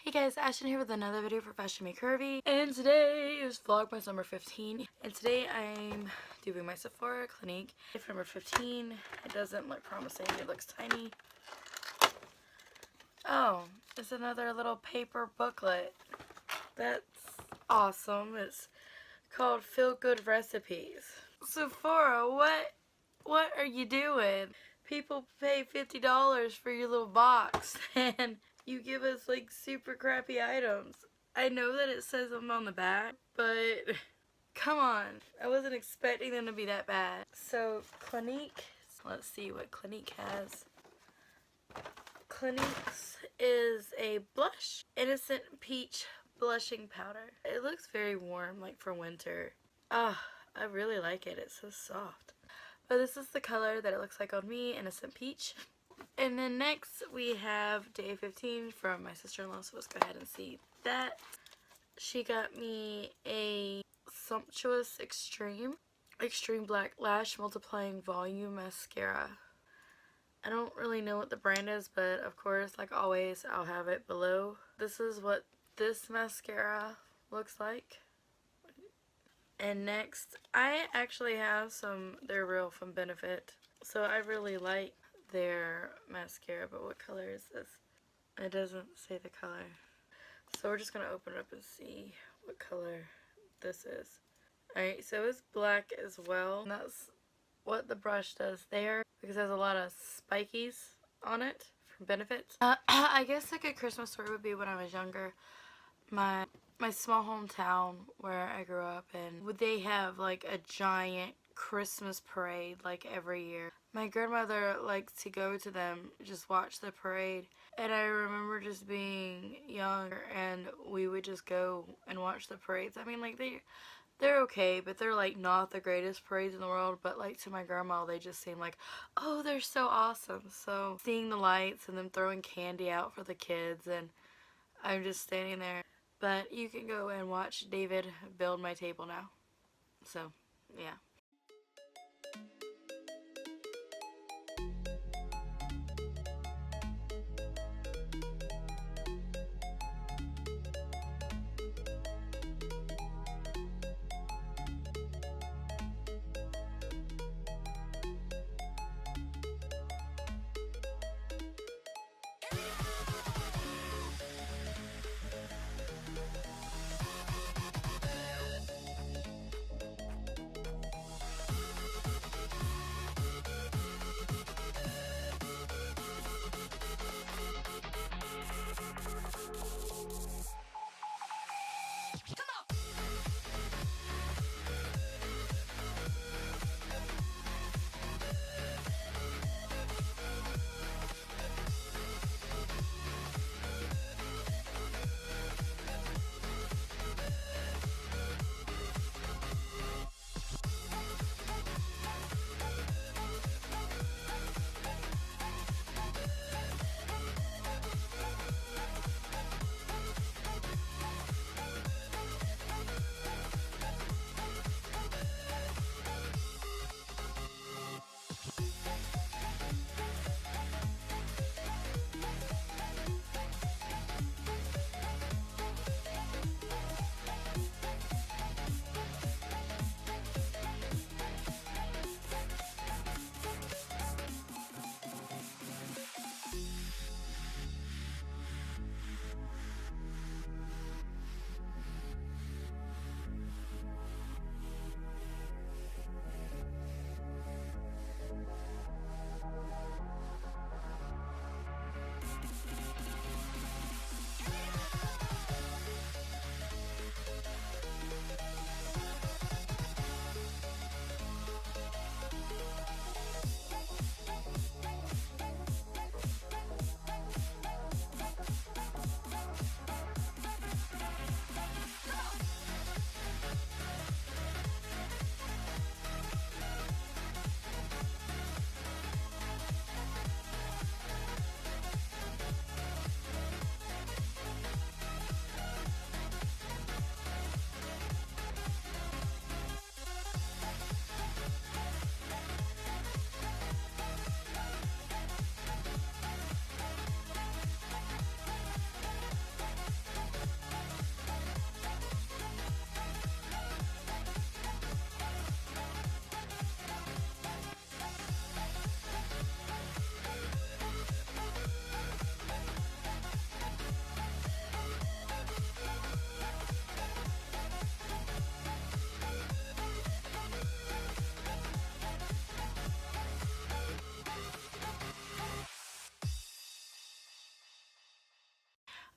Hey guys, Ashton here with another video for FashionMeCurvy, and today is Vlogmas number 15. And today I'm doing my Sephora Clinique. If number 15, it doesn't look promising, it looks tiny. Oh, it's another little paper booklet. That's awesome. It's called Feel Good Recipes. Sephora, what are you doing? People pay $50 for your little box, and you give us like super crappy items. I know that it says them on the back, but come on. I wasn't expecting them to be that bad. So Clinique, let's see what Clinique has. Clinique's is a blush, Innocent Peach blushing powder. It looks very warm, like for winter. Ah, I really like it. It's so soft. But this is the color that it looks like on me, Innocent Peach. And then next we have Day 15 from my sister-in-law, so let's go ahead and see that. She got me a Sumptuous Extreme Black Lash Multiplying Volume Mascara. I don't really know what the brand is, but of course, like always, I'll have it below. This is what this mascara looks like. And next, I actually have some, they're real from Benefit, so I really like their mascara, but what color is this? It doesn't say the color. So we're just going to open it up and see what color this is. Alright, so it's black as well. And that's what the brush does there, because it has a lot of spikies on it from Benefit. I guess a good Christmas story would be when I was younger. My small hometown where I grew up in, they have like a giant Christmas parade like every year. My grandmother likes to go to them, just watch the parade, and I remember just being young and we would just go and watch the parades. I mean, like they're okay, but they're like not the greatest parades in the world, but like to my grandma they just seem like, oh, they're so awesome. So seeing the lights and them throwing candy out for the kids, and I'm just standing there. But you can go and watch David build my table now. So, yeah.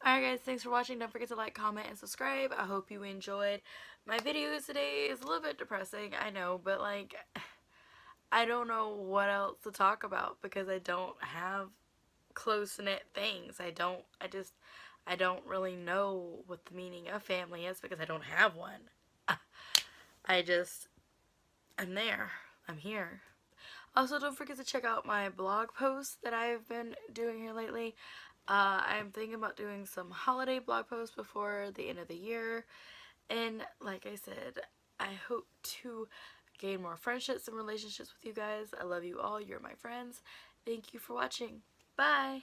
Alright guys, thanks for watching. Don't forget to like, comment, and subscribe. I hope you enjoyed my videos today. It's a little bit depressing, I know, but like, I don't know what else to talk about because I don't have close-knit things. I don't really know what the meaning of family is because I don't have one. I'm there. I'm here. Also, don't forget to check out my blog posts that I've been doing here lately. I'm thinking about doing some holiday blog posts before the end of the year. And like I said, I hope to gain more friendships and relationships with you guys. I love you all. You're my friends. Thank you for watching. Bye!